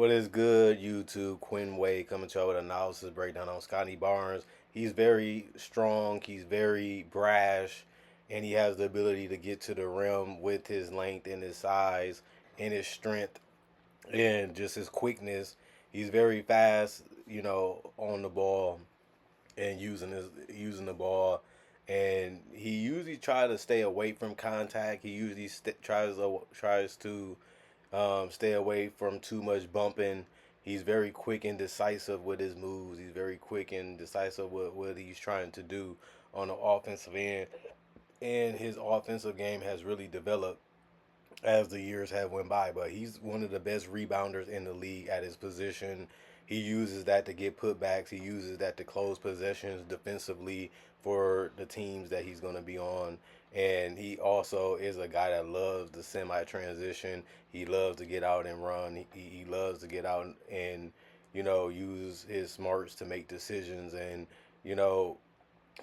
What is good, YouTube? Quinn Wade coming to you with an analysis breakdown on Scottie Barnes. He's very strong, he's very brash, and he has the ability to get to the rim with his length and his size and his strength and just his quickness. He's very fast, on the ball and using the ball. And he usually tries to stay away from contact. He usually tries to stay away from too much bumping. He's very quick and decisive with his moves. He's very quick and decisive with what he's trying to do on the offensive end. And his offensive game has really developed as the years have went by. But he's one of the best rebounders in the league at his position. He uses that to get putbacks. He uses that to close possessions defensively for the teams that he's going to be on. And he also is a guy that loves the semi transition. He loves to get out and run. He loves to get out and use his smarts to make decisions. And you know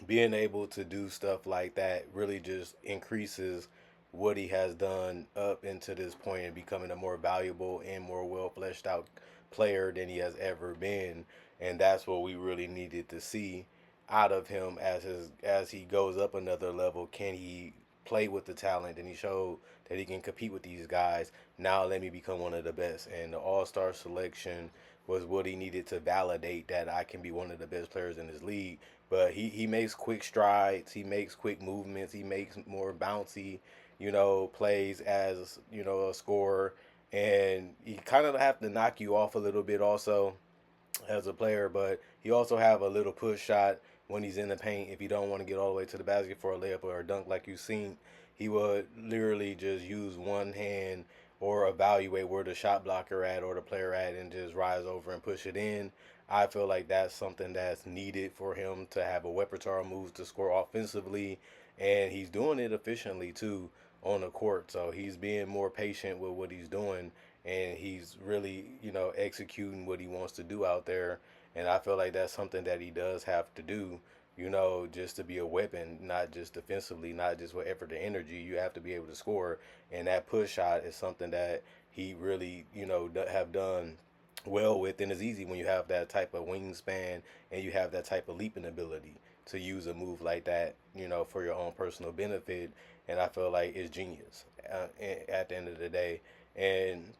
being able to do stuff like that really just increases what he has done up into this point and becoming a more valuable and more well fleshed out player than he has ever been. And that's what we really needed to see out of him as he goes up another level. Can he play with the talent? And he showed that he can compete with these guys. Now let me become one of the best. And the All-Star selection was what he needed to validate that I can be one of the best players in this league. But he makes quick strides. He makes quick movements. He makes more bouncy, plays as, a scorer. And he kind of have to knock you off a little bit also as a player, but he also have a little push shot when he's in the paint. If you don't want to get all the way to the basket for a layup or a dunk like you've seen, he would literally just use one hand or evaluate where the shot blocker at or the player at and just rise over and push it in. I feel like that's something that's needed for him to have a repertoire of moves to score offensively, and he's doing it efficiently too on the court. So he's being more patient with what he's doing, and he's really, executing what he wants to do out there. And I feel like that's something that he does have to do, just to be a weapon, not just defensively, not just with effort and energy. You have to be able to score, and that push shot is something that he really, have done well with, and it's easy when you have that type of wingspan and you have that type of leaping ability to use a move like that, for your own personal benefit. And I feel like it's genius at the end of the day. And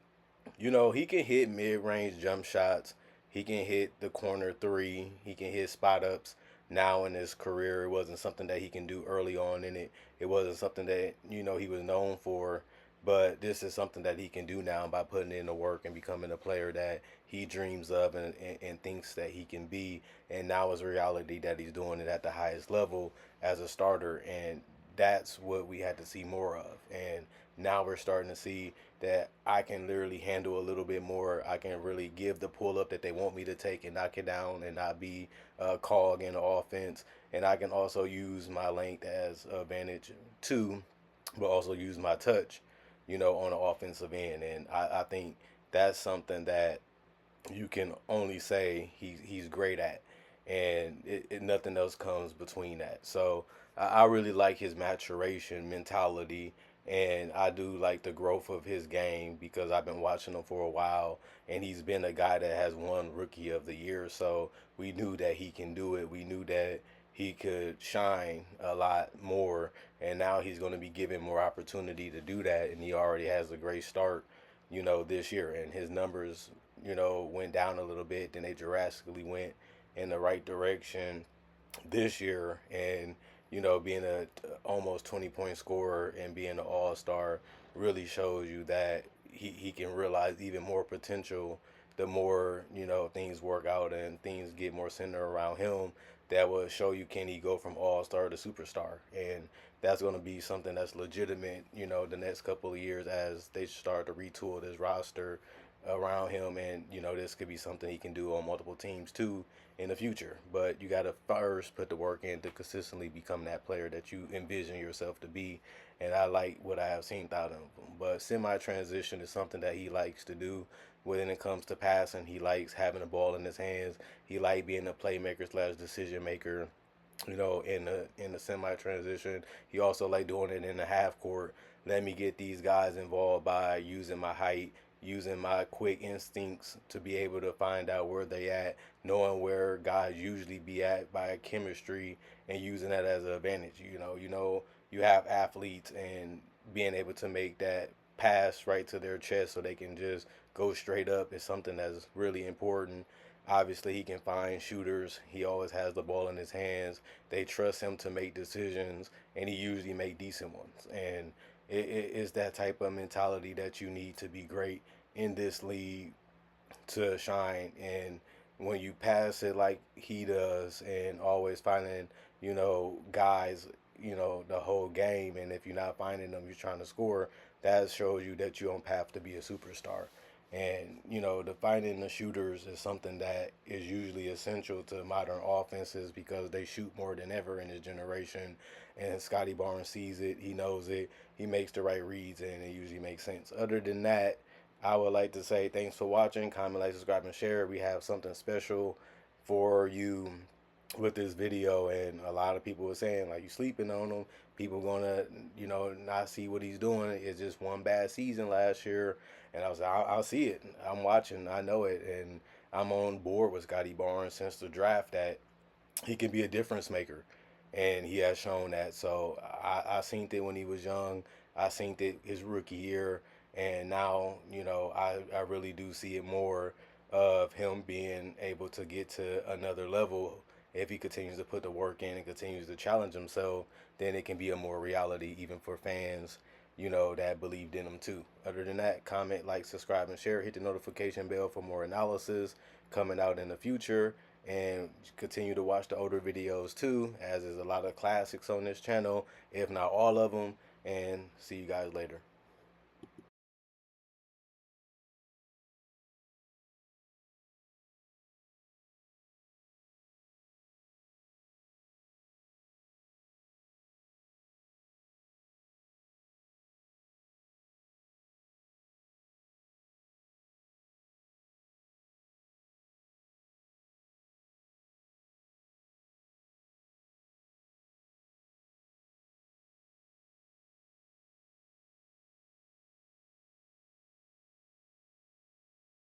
he can hit mid-range jump shots. He can hit the corner three. He can hit spot ups. Now in his career, it wasn't something that he can do early on in it. It wasn't something that he was known for. But this is something that he can do now by putting in the work and becoming a player that he dreams of and thinks that he can be. And now it's reality that he's doing it at the highest level as a starter. And that's what we had to see more of. And now we're starting to see that I can literally handle a little bit more. I can really give the pull up that they want me to take and knock it down and not be a cog in the offense. And I can also use my length as an advantage too, but also use my touch, on the offensive end. And I think that's something that you can only say he's great at, and nothing else comes between that. So I really like his maturation mentality, and I do like the growth of his game because I've been watching him for a while, and he's been a guy that has won Rookie of the Year. So we knew that he can do it. We knew that he could shine a lot more, and now he's going to be given more opportunity to do that, and he already has a great start, this year, and his numbers, went down a little bit, then they drastically went in the right direction this year. And being a almost 20-point scorer and being an all-star really shows you that he can realize even more potential the more things work out and things get more centered around him. That will show you, can he go from all-star to superstar. And that's going to be something that's legitimate, the next couple of years as they start to retool this roster around him. And this could be something he can do on multiple teams too in the future. But you got to first put the work in to consistently become that player that you envision yourself to be. And I like what I have seen out of him. But semi-transition is something that he likes to do. When it comes to passing, he likes having the ball in his hands. He likes being a playmaker slash decision maker, in the semi transition. He also like doing it in the half court. Let me get these guys involved by using my height using my quick instincts to be able to find out where they at, knowing where guys usually be at by chemistry, and using that as an advantage. You have athletes, and being able to make that pass right to their chest so they can just go straight up is something that's really important. Obviously, he can find shooters. He always has the ball in his hands. They trust him to make decisions, and he usually make decent ones. And it is that type of mentality that you need to be great in this league to shine. And when you pass it like he does, and always finding, guys, the whole game, and if you're not finding them, you're trying to score, that shows you that you're on path to be a superstar. And, the finding the shooters is something that is usually essential to modern offenses because they shoot more than ever in this generation. And Scottie Barnes sees it, he knows it, he makes the right reads, and it usually makes sense. Other than that, I would like to say thanks for watching. Comment, like, subscribe, and share. We have something special for you with this video, and a lot of people were saying like you sleeping on him. People gonna not see what he's doing. It's just one bad season last year, and I was like, I'll see it. I'm watching. I know it, and I'm on board with Scottie Barnes since the draft that he can be a difference maker, and he has shown that. So I seen it when he was young. I seen it his rookie year, and now I really do see it more of him being able to get to another level. If he continues to put the work in and continues to challenge himself, then it can be a more reality even for fans, that believed in him too. Other than that, comment, like, subscribe, and share. Hit the notification bell for more analysis coming out in the future, and continue to watch the older videos too, as there's a lot of classics on this channel, if not all of them. And see you guys later.